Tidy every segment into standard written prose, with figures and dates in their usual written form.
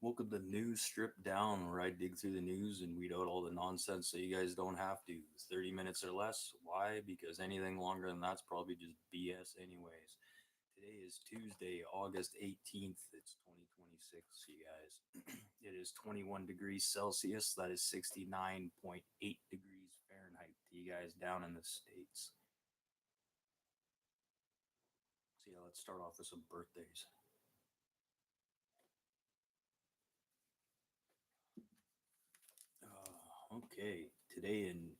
Welcome to News Stripped Down, where I dig through the news and weed out all the nonsense so you guys don't have to. 30 minutes or less. Why? Because anything longer than that's probably just BS, anyways. Today is Tuesday, August 18th. It's 2026, you guys. It is 21 degrees Celsius. That is 69.8 degrees Fahrenheit to you guys down in the States. So, yeah, let's start off with some birthdays. Okay, today in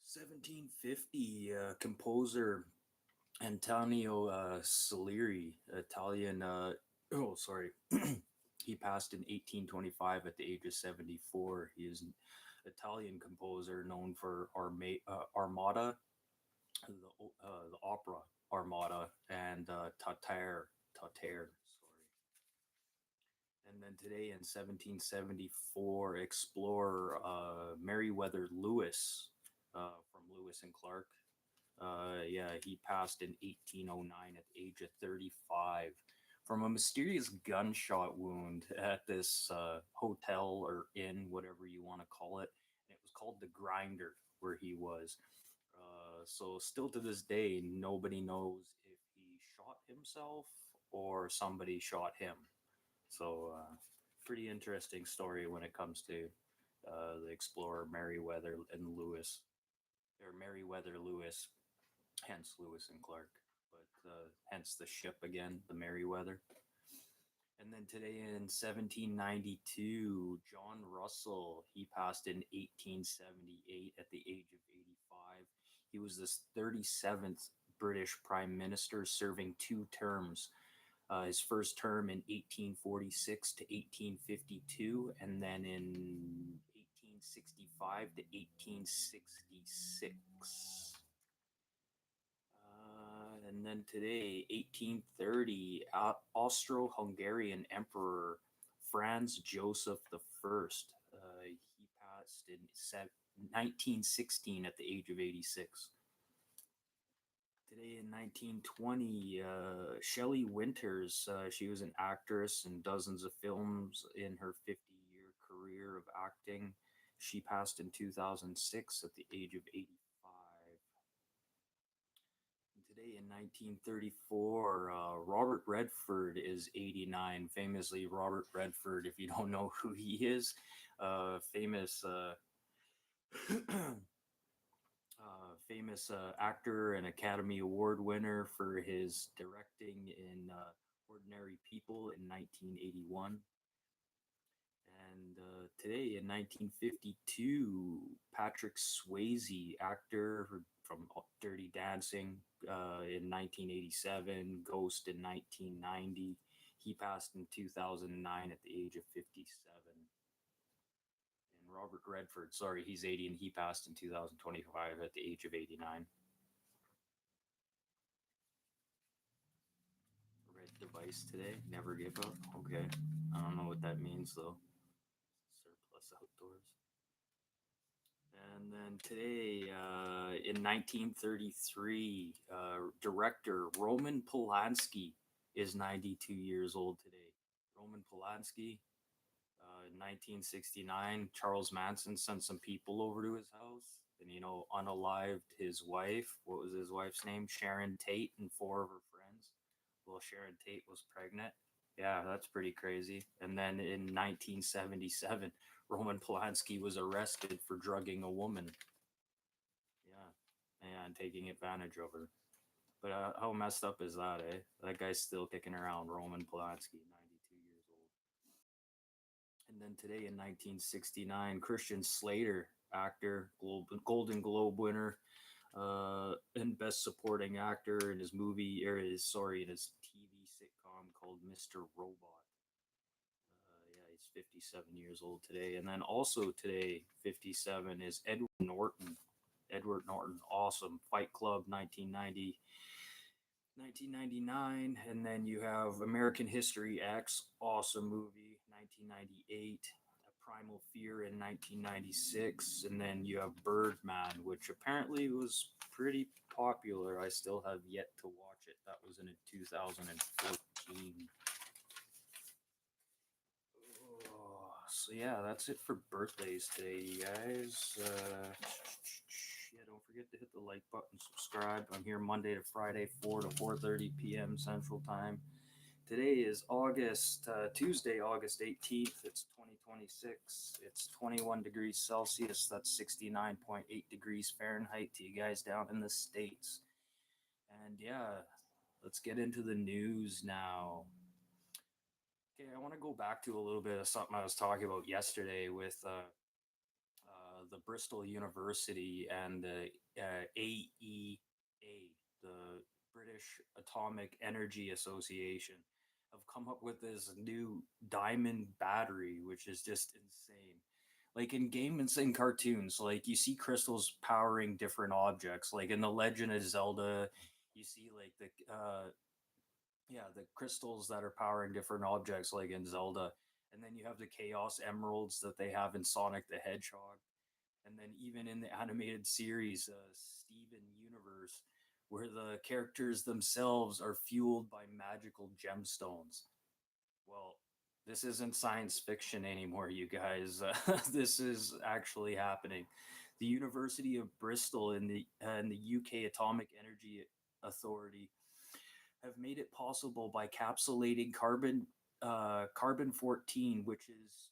1750, composer Antonio Salieri, Italian. Oh, sorry. He passed in 1825 at the age of 74. He is an Italian composer known for Armada, the opera Armada, and Tater. Sorry. And then today in 1774, explorer Meriwether Lewis from Lewis and Clark. Yeah, he passed in 1809 at the age of 35 from a mysterious gunshot wound at this hotel or inn, whatever you want to call it. And it was called the Grinder, where he was. So, still to this day, nobody knows if he shot himself or somebody shot him. So, pretty interesting story when it comes to the explorer Meriwether and Lewis, or Meriwether Lewis, hence Lewis and Clark, but hence the ship again, the Meriwether. And then today in 1792, John Russell, he passed in 1878 at the age of 85. He was the 37th British Prime Minister, serving two terms. His first term in 1846 to 1852, and then in 1865 to 1866. And then today, 1830, Austro-Hungarian Emperor Franz Joseph the First. He passed in 1916 at the age of 86. Today in 1920, Shelley Winters, she was an actress in dozens of films in her 50-year career of acting. She passed in 2006 at the age of 85. Today in 1934, Robert Redford is 89. Famously, Robert Redford, if you don't know who he is, famous famous actor and Academy Award winner for his directing in Ordinary People in 1981. And today in 1952, Patrick Swayze, actor from Dirty Dancing in 1987, Ghost in 1990. He passed in 2009 at the age of 57. And Robert Redford, sorry, he's 80 and he passed in 2025 at the age of 89. Red device today, never give up. Okay, I don't know what that means though. Surplus outdoors. And then today, in 1933, director Roman Polanski is 92 years old today. Roman Polanski, in 1969, Charles Manson sent some people over to his house and, unalived his wife. What was his wife's name? Sharon Tate, and four of her friends. Well, Sharon Tate was pregnant. Yeah, that's pretty crazy. And then in 1977, Roman Polanski was arrested for drugging a woman. Yeah, and taking advantage of her. But how messed up is that, eh? That guy's still kicking around, Roman Polanski, 92 years old. And then today in 1969, Christian Slater, actor, Golden Globe winner, and Best Supporting Actor in his movie, in his TV sitcom called Mr. Robot. Yeah, he's 57 years old today. And then also today, 57, is Edward Norton. Edward Norton, awesome. Fight Club, 1990. 1999, and then you have American History X, awesome movie, 1998, Primal Fear in 1996, and then you have Birdman, which apparently was pretty popular. I still have yet to watch it. That was in 2014. So yeah, that's it for birthdays today, you guys. Yeah, don't forget to hit the like button, subscribe. I'm here Monday to Friday, 4 to 4:30 p.m. Central Time. Today is Tuesday, August 18th. It's 2026. It's 21 degrees Celsius. That's 69.8 degrees Fahrenheit to you guys down in the States. And yeah, let's get into the news now. Okay, I want to go back to a little bit of something I was talking about yesterday with the Bristol University and the AEA, the British Atomic Energy Association, have come up with this new diamond battery, which is just insane. Like in games and cartoons, like you see crystals powering different objects. Like in The Legend of Zelda, you see like the crystals that are powering different objects, like in Zelda, and then you have the Chaos Emeralds that they have in Sonic the Hedgehog, and then even in the animated series, Steven Universe, where the characters themselves are fueled by magical gemstones. Well, this isn't science fiction anymore, you guys. This is actually happening. The University of Bristol in the UK Atomic Energy Authority have made it possible by capsulating carbon 14, which is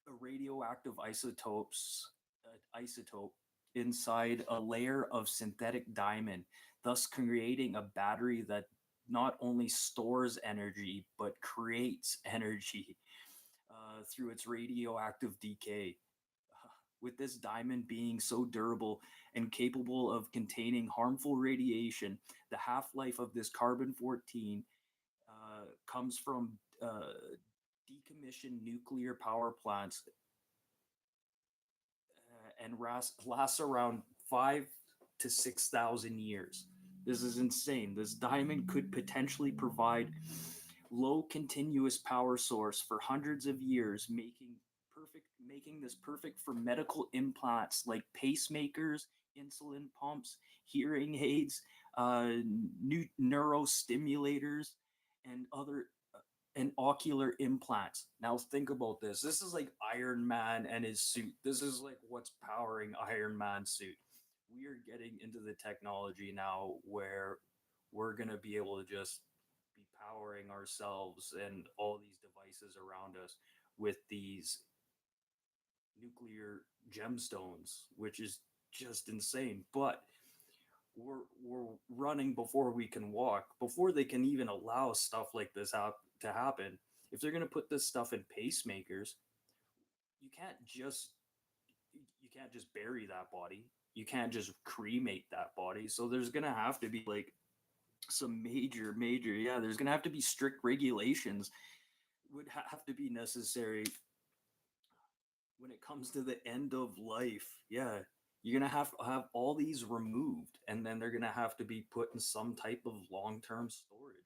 a radioactive isotope inside a layer of synthetic diamond, thus creating a battery that not only stores energy but creates energy through its radioactive decay. With this diamond being so durable and capable of containing harmful radiation, the half life of this carbon 14 comes from decommissioned nuclear power plants and lasts around 5 to 6,000 years. This is insane. This diamond could potentially provide low continuous power source for hundreds of years, making this perfect for medical implants like pacemakers, insulin pumps, hearing aids, new neurostimulators, and other and ocular implants. Now think about this. This is like Iron Man and his suit. This is like what's powering Iron Man's suit. We are getting into the technology now where we're going to be able to just be powering ourselves and all these devices around us with these nuclear gemstones, which is just insane. But we're running before we can walk, before they can even allow stuff like this to happen. If they're going to put this stuff in pacemakers, you can't just you can't just bury that body. You can't just cremate that body. So there's going to have to be like some major, yeah, there's going to have to be strict regulations would have to be necessary when it comes to the end of life. Yeah, you're gonna have to have all these removed, and then they're gonna have to be put in some type of long-term storage.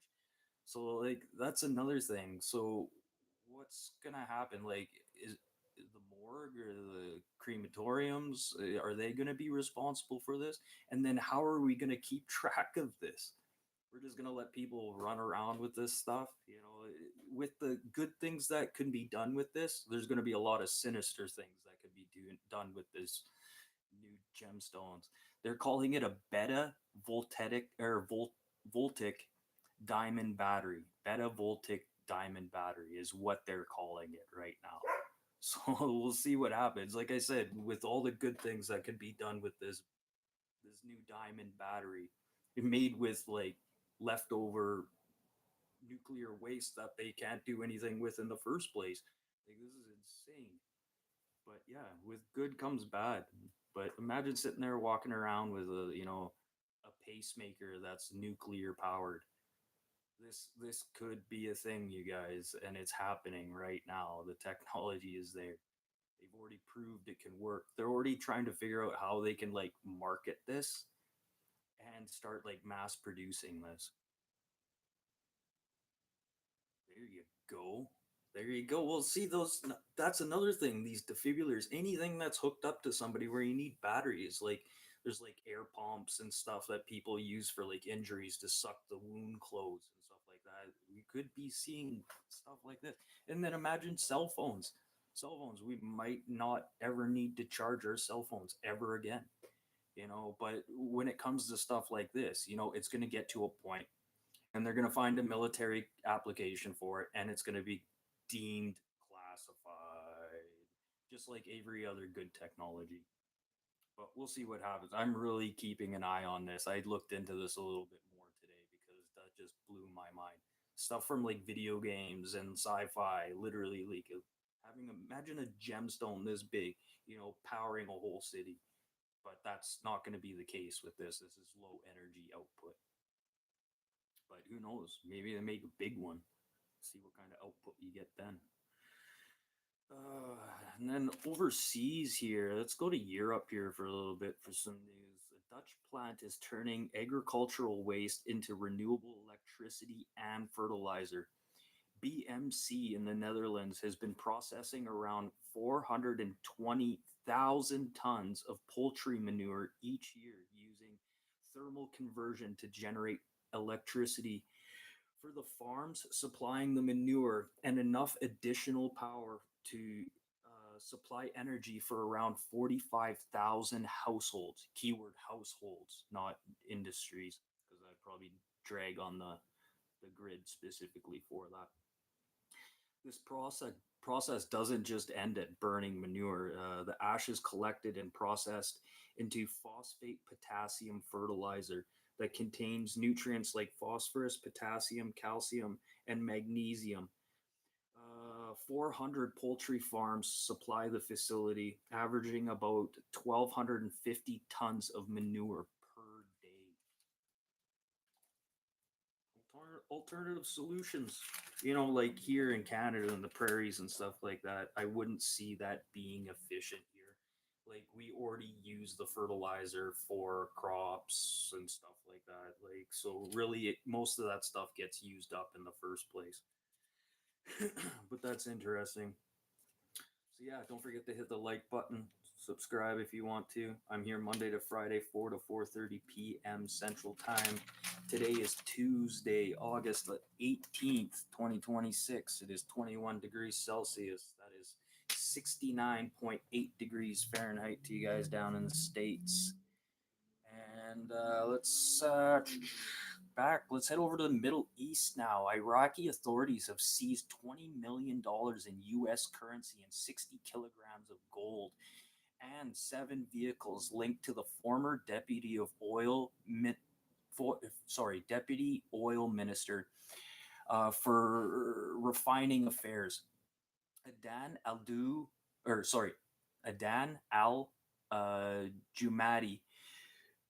So like that's another thing. So what's gonna happen? Like is the morgue or the crematoriums, are they gonna be responsible for this? And then how are we gonna keep track of this? We're just gonna let people run around with this stuff, you know. With the good things that can be done with this, there's gonna be a lot of sinister things that could be done with this new gemstones. They're calling it a beta voltic diamond battery. Beta voltic diamond battery is what they're calling it right now. So we'll see what happens. Like I said, with all the good things that could be done with this new diamond battery, made with like leftover nuclear waste that they can't do anything with in the first place. Like this is insane. But yeah, with good comes bad. But imagine sitting there walking around with a pacemaker that's nuclear powered. This could be a thing, you guys, and it's happening right now. The technology is there. They've already proved it can work. They're already trying to figure out how they can like market this and start like mass producing this. There you go. There you go. Well, see those. That's another thing. These defibrillators, anything that's hooked up to somebody where you need batteries, like there's like air pumps and stuff that people use for like injuries to suck the wound closed and stuff like that. We could be seeing stuff like this. And then imagine cell phones. cell phones. We might not ever need to charge our cell phones ever again, but when it comes to stuff like this, it's going to get to a point and they're going to find a military application for it and it's going to be deemed classified, just like every other good technology. But we'll see what happens. I'm really keeping an eye on this. I looked into this a little bit more today because that just blew my mind. Stuff from like video games and sci-fi, literally like having imagine a gemstone this big, powering a whole city. But that's not going to be the case with this. This is low energy output. But who knows? Maybe they make a big one. See what kind of output you get then. Uh, and then overseas here, let's go to Europe here for a little bit for some news. A Dutch plant is turning agricultural waste into renewable electricity and fertilizer. BMC in the Netherlands has been processing around 420,000 tons of poultry manure each year using thermal conversion to generate electricity for the farms supplying the manure and enough additional power to supply energy for around 45,000 households. Keyword households, not industries, because I'd probably drag on the grid specifically for that. This process doesn't just end at burning manure. The ash is collected and processed into phosphate potassium fertilizer that contains nutrients like phosphorus, potassium, calcium, and magnesium. 400 poultry farms supply the facility, averaging about 1,250 tons of manure per day. Alternative solutions, like here in Canada and the prairies and stuff like that, I wouldn't see that being efficient here. Like we already use the fertilizer for crops and stuff like that. Like so, really, most of that stuff gets used up in the first place. But that's interesting. So yeah, don't forget to hit the like button. Subscribe if you want to. I'm here Monday to Friday, 4 to 4:30 p.m. Central Time. Today is Tuesday, August 18th, 2026. It is 21 degrees Celsius. That is 69.8 degrees Fahrenheit to you guys down in the States. And let's head over to the Middle East now. Iraqi authorities have seized $20 million in U.S. currency and 60 kilograms of gold and 7 vehicles linked to the former deputy oil minister for refining affairs. Adan Aldu, or sorry, Adan Al Jumadi.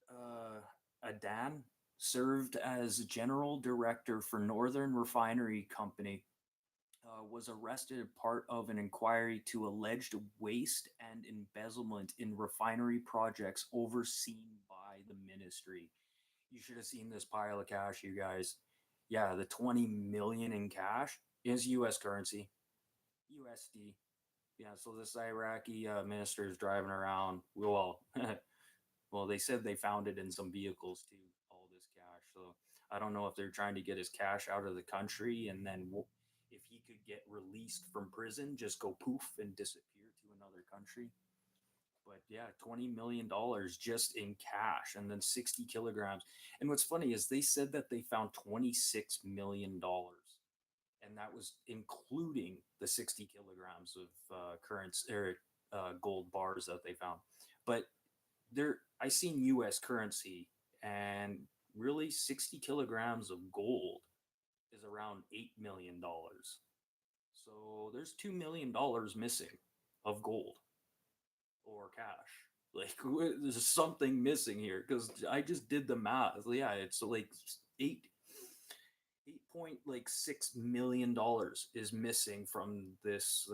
Uh, Adan served as general director for Northern Refinery Company, was arrested as part of an inquiry to alleged waste and embezzlement in refinery projects overseen by the ministry. You should have seen this pile of cash, you guys. Yeah, the 20 million in cash is US currency, USD. Yeah, so this Iraqi minister is driving around. Well, well, they said they found it in some vehicles too, all this cash. So I don't know if they're trying to get his cash out of the country and then if he could get released from prison, just go poof and disappear to another country. But yeah, $20 million just in cash and then 60 kilograms. And what's funny is they said that they found $26 million, and that was including the 60 kilograms of currency or gold bars that they found. But I seen US currency, and really 60 kilograms of gold is around $8 million. So there's $2 million missing of gold or cash. Like there's something missing here because I just did the math. Yeah, it's like $8.6 million is missing from this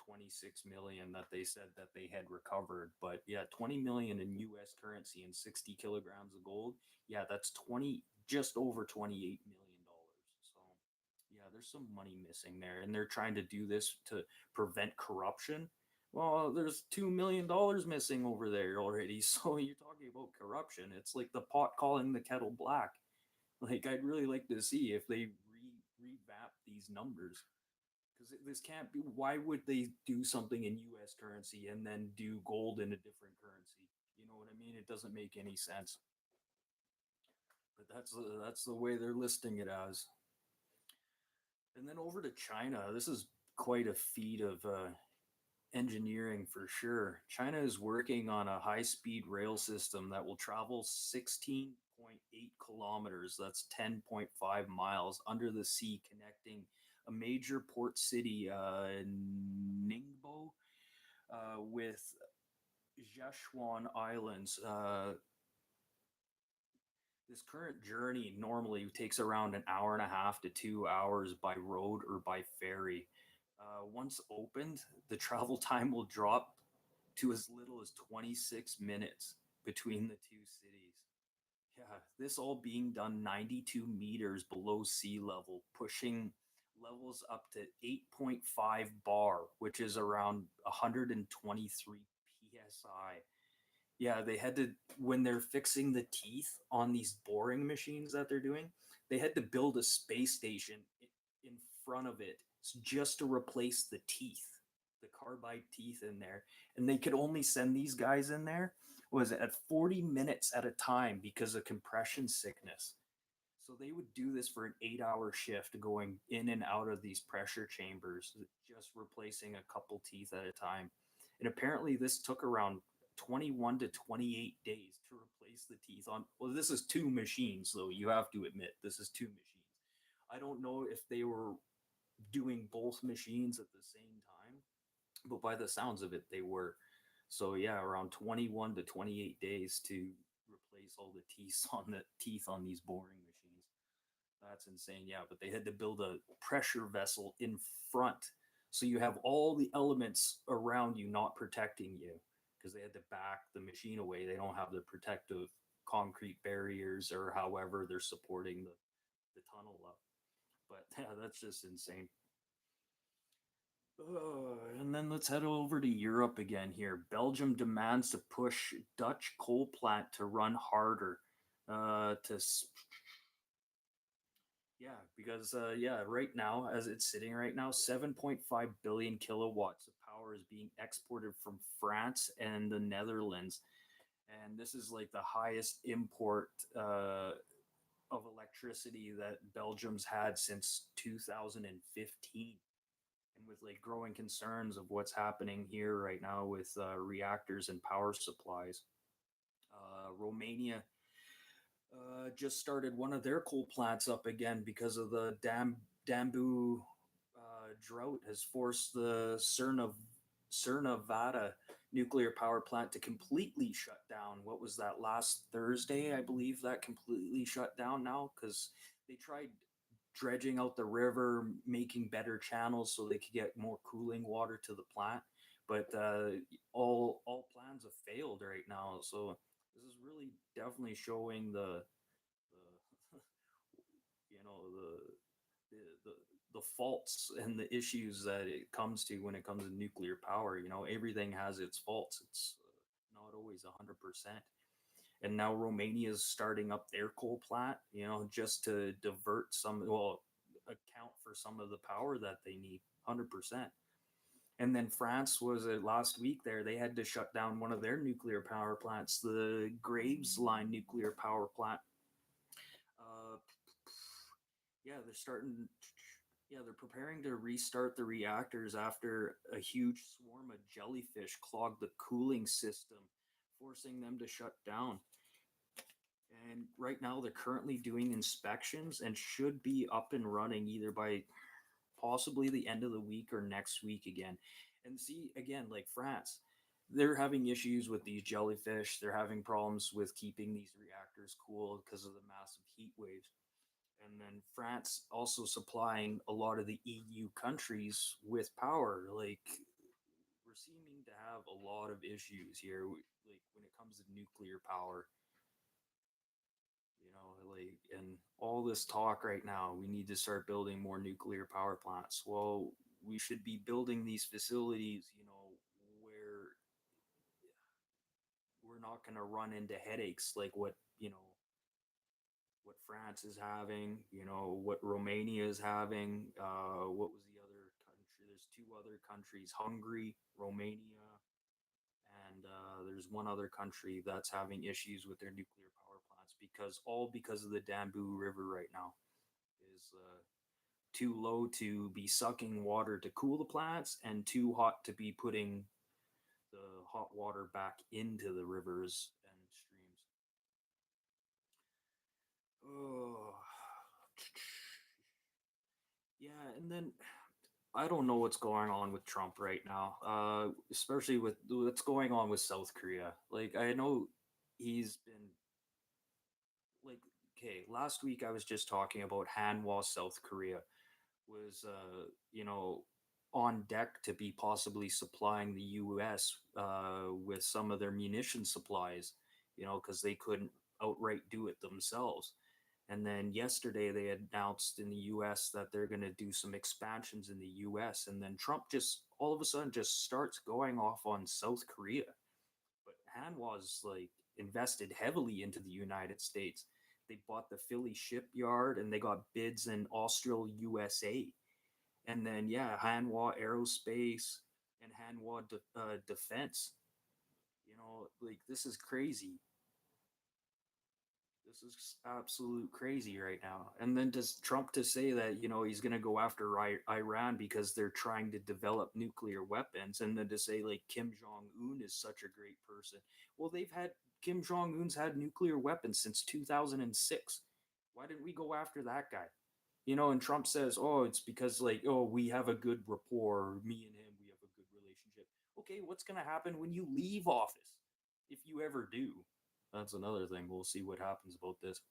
26 million that they said that they had recovered. But yeah, 20 million in US currency and 60 kilograms of gold. Yeah, that's 20 just over $28 million. So yeah, there's some money missing there, and they're trying to do this to prevent corruption. Well, there's $2 million missing over there already. So you're talking about corruption. It's like the pot calling the kettle black. Like I'd really like to see if they revamp these numbers. Because this can't be. Why would they do something in U.S. currency and then do gold in a different currency? You know what I mean? It doesn't make any sense. But that's the way they're listing it as. And then over to China. This is quite a feat of engineering for sure. China is working on a high speed rail system that will travel 16.8 kilometers, that's 10.5 miles, under the sea, connecting a major port city, Ningbo, with Sichuan Islands. This current journey normally takes around an hour and a half to 2 hours by road or by ferry. Once opened, the travel time will drop to as little as 26 minutes between the two cities. Yeah, this all being done 92 meters below sea level, pushing levels up to 8.5 bar, which is around 123 psi. Yeah, they had to, when they're fixing the teeth on these boring machines that they're doing, they had to build a space station in front of it just to replace the teeth, the carbide teeth in there. And they could only send these guys in there was at 40 minutes at a time because of compression sickness. So they would do this for an 8 hour shift going in and out of these pressure chambers, just replacing a couple teeth at a time. And apparently, this took around 21 to 28 days to replace the teeth on. Well, this is two machines, though. You have to admit, this is two machines. I don't know if they were doing both machines at the same time, but by the sounds of it, they were. So yeah, around 21 to 28 days to replace all the teeth on these boring machines. That's insane. Yeah, but they had to build a pressure vessel in front. So you have all the elements around you not protecting you because they had to back the machine away. They don't have the protective concrete barriers or however they're supporting the tunnel up. But yeah, that's just insane. And then let's head over to Europe again here. Belgium demands to push Dutch coal plant to run harder. To Yeah, because yeah, right now, as it's sitting right now, 7.5 billion kilowatts of power is being exported from France and the Netherlands, and this is like the highest import of electricity that Belgium's had since 2015. And with like growing concerns of what's happening here right now with reactors and power supplies, Romania just started one of their coal plants up again because of the Dambu drought has forced the Cernavada nuclear power plant to completely shut down. What was that, last Thursday? I believe that completely shut down now because they tried dredging out the river, making better channels so they could get more cooling water to the plant. But all plans have failed right now. So this is really definitely showing the you know the the faults and the issues that it comes to when it comes to nuclear power. You know, everything has its faults. It's not always 100%. And now Romania is starting up their coal plant, you know, just to divert some, well, account for some of the power that they need, 100%. And then France was last week there. They had to shut down one of their nuclear power plants, the Graves Line nuclear power plant. Uh, yeah, they're starting. Yeah, they're preparing to restart the reactors after a huge swarm of jellyfish clogged the cooling system, forcing them to shut down. And right now, they're currently doing inspections and should be up and running either by possibly the end of the week or next week again. And see, again, like France, they're having issues with these jellyfish. They're having problems with keeping these reactors cool because of the massive heat waves. And then France also supplying a lot of the EU countries with power. Like, we're seeming to have a lot of issues here, like when it comes to nuclear power. You know, like, and all this talk right now, we need to start building more nuclear power plants. Well, we should be building these facilities, you know, where we're not going to run into headaches like what, you know, what France is having, you know, what Romania is having. What was the other country? there's two other countries, Hungary, Romania, and there's one other country that's having issues with their nuclear power plants because of the Danbu River right now is too low to be sucking water to cool the plants and too hot to be putting the hot water back into the rivers and streams. Oh, yeah, and then I don't know what's going on with Trump right now, especially with what's going on with South Korea. Like, I know he's been like, okay, last week I was just talking about Hanwha, South Korea was, on deck to be possibly supplying the U.S. With some of their munition supplies, because they couldn't outright do it themselves. And then yesterday they announced in the US that they're going to do some expansions in the US. And then Trump just all of a sudden just starts going off on South Korea. But Hanwha's like invested heavily into the United States. They bought the Philly shipyard and they got bids in Austral, USA. And then, yeah, Hanwha Aerospace and Hanwha Defense. Like this is crazy. This is absolute crazy right now. And then does Trump to say that, he's going to go after Iran because they're trying to develop nuclear weapons, and then to say like Kim Jong Un is such a great person. Well, Kim Jong Un's had nuclear weapons since 2006. Why didn't we go after that guy? And Trump says, "Oh, it's because like, oh, we have a good rapport, me and him, we have a good relationship." Okay, what's going to happen when you leave office? If you ever do. That's another thing. We'll see what happens about this.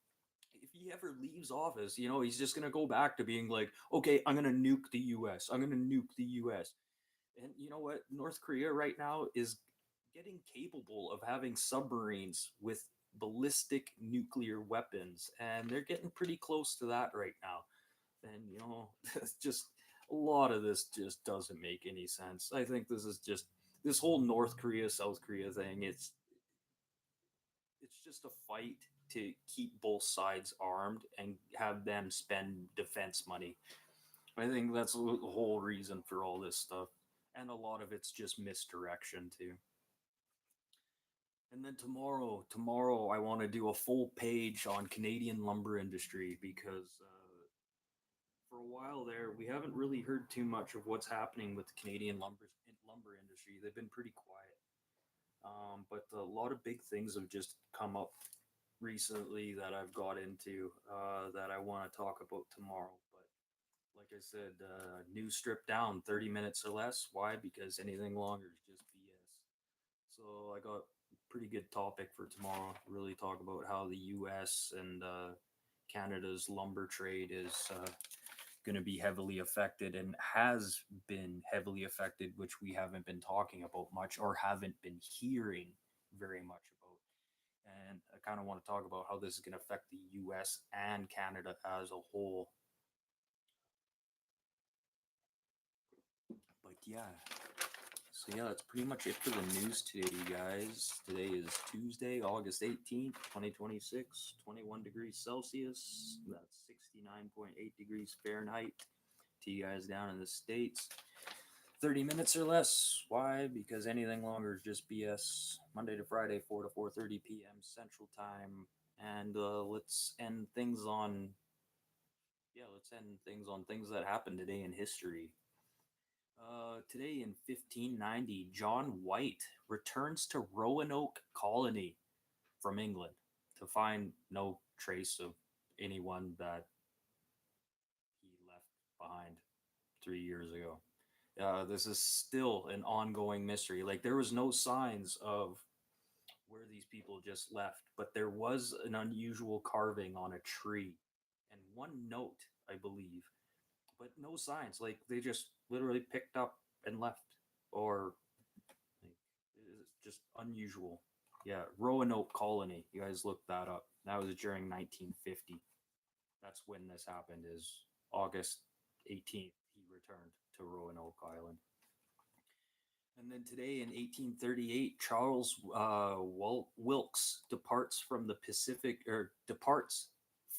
If he ever leaves office, he's just going to go back to being like, "Okay, I'm going to nuke the US. I'm going to nuke the US." And you know what? North Korea right now is getting capable of having submarines with ballistic nuclear weapons, and they're getting pretty close to that right now. And it's just a lot of this just doesn't make any sense. I think this is just this whole North Korea South Korea thing. It's just a fight to keep both sides armed and have them spend defense money. I think that's the whole reason for all this stuff. And a lot of it's just misdirection too. And then tomorrow I want to do a full page on Canadian lumber industry because for a while there we haven't really heard too much of what's happening with the Canadian lumber industry. They've been pretty quiet. But a lot of big things have just come up recently that I've got into that I want to talk about tomorrow. But like I said, news stripped down 30 minutes or less. Why? Because anything longer is just BS. So I got a pretty good topic for tomorrow. Really talk about how the U.S. and Canada's lumber trade is going to be heavily affected and has been heavily affected, which we haven't been talking about much or haven't been hearing very much about. And I kind of want to talk about how this is going to affect the US and Canada as a whole. But yeah, so yeah, that's pretty much it for the news today, you guys. Today is Tuesday, August 18th, 2026, 21 degrees Celsius. That's 69.8 degrees Fahrenheit to you guys down in the States. 30 minutes or less. Why? Because anything longer is just BS. Monday to Friday, 4 to 4:30 p.m. Central Time. And let's end things on things that happened today in history. Today in 1590, John White returns to Roanoke Colony from England to find no trace of anyone that he left behind 3 years ago. This is still an ongoing mystery. Like there was no signs of where these people just left, but there was an unusual carving on a tree and one note, I believe, but no signs. Like they just literally picked up and left, or like, it's just unusual. Yeah, Roanoke Colony. You guys look that up. That was during 1950. That's when this happened. Is August 18th. He returned to Roanoke Island. And then today in 1838, Charles Wilkes departs from the Pacific, or departs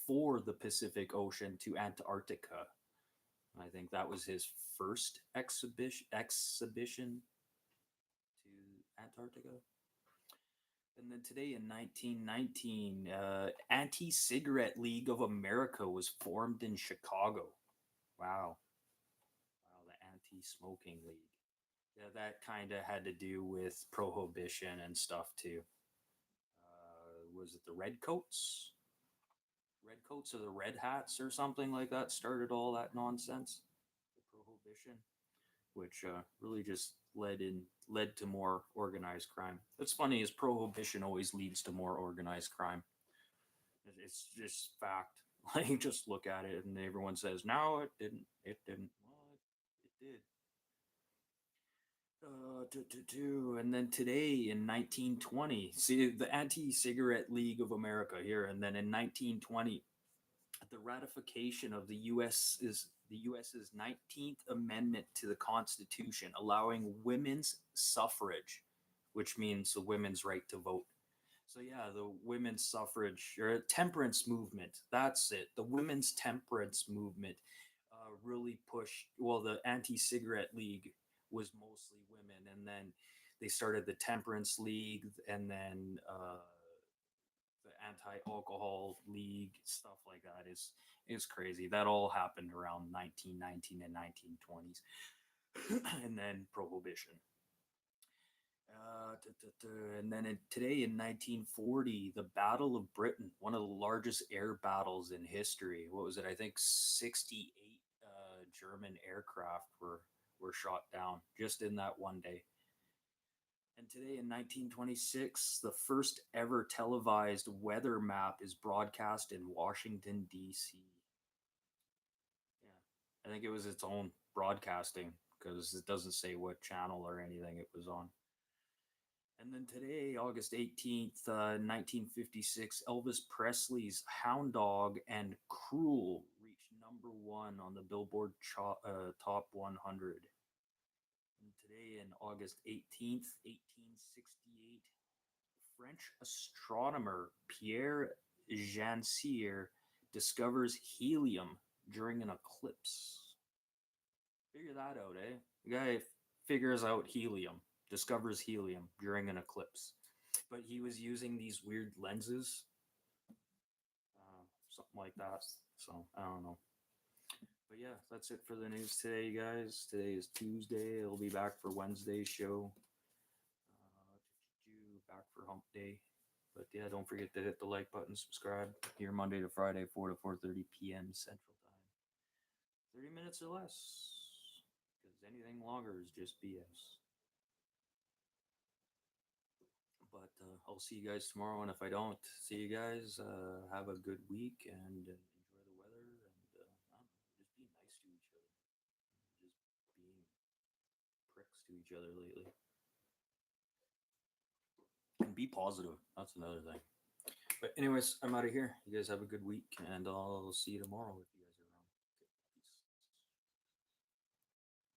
for the Pacific Ocean to Antarctica. I think that was his first exhibition to Antarctica. And then today in 1919, Anti-Cigarette League of America was formed in Chicago. Wow. Wow, the Anti-Smoking League. Yeah, that kind of had to do with prohibition and stuff too. Was it the Redcoats? Redcoats or the Red Hats or something like that started all that nonsense? The prohibition, which really just led to more organized crime. What's funny is prohibition always leads to more organized crime. It's just fact. Like just look at it, and everyone says, "No, it didn't. It didn't." Well, it did. And then today in 1920, see the Anti-Cigarette League of America here, and then in 1920, the ratification of the U.S.'s 19th Amendment to the Constitution, allowing women's suffrage, which means the women's right to vote. So yeah, the women's suffrage or temperance movement. That's it. The women's temperance movement really pushed. Well, the anti-cigarette league was mostly women, and then they started the temperance league, and then the anti-alcohol league, stuff like that is crazy. That all happened around 1919 and 1920s, and then prohibition. And then today in 1940, the Battle of Britain, one of the largest air battles in history. What was it? I think 68 German aircraft were shot down just in that one day. And today in 1926, the first ever televised weather map is broadcast in Washington, D.C. Yeah, I think it was its own broadcasting because it doesn't say what channel or anything it was on. And then today, August 18th, 1956, Elvis Presley's Hound Dog and Cruel reached #1 on the Billboard Top 100. And today, in August 18th, 1868, French astronomer Pierre Janssier discovers helium during an eclipse. Figure that out, eh? The guy figures out helium, discovers helium during an eclipse. But he was using these weird lenses, something like that. So I don't know. But yeah, that's it for the news today, guys. Today is Tuesday. I'll be back for Wednesday's show. Back for Hump Day. But yeah, don't forget to hit the like button, subscribe. Here Monday to Friday, 4 to 4:30 p.m. Central Time. 30 minutes or less. Because anything longer is just BS. But I'll see you guys tomorrow. And if I don't see you guys, have a good week and enjoy the weather. And I don't know, just be nice to each other. Just being pricks to each other lately. And be positive. That's another thing. But anyways, I'm out of here. You guys have a good week, and I'll see you tomorrow.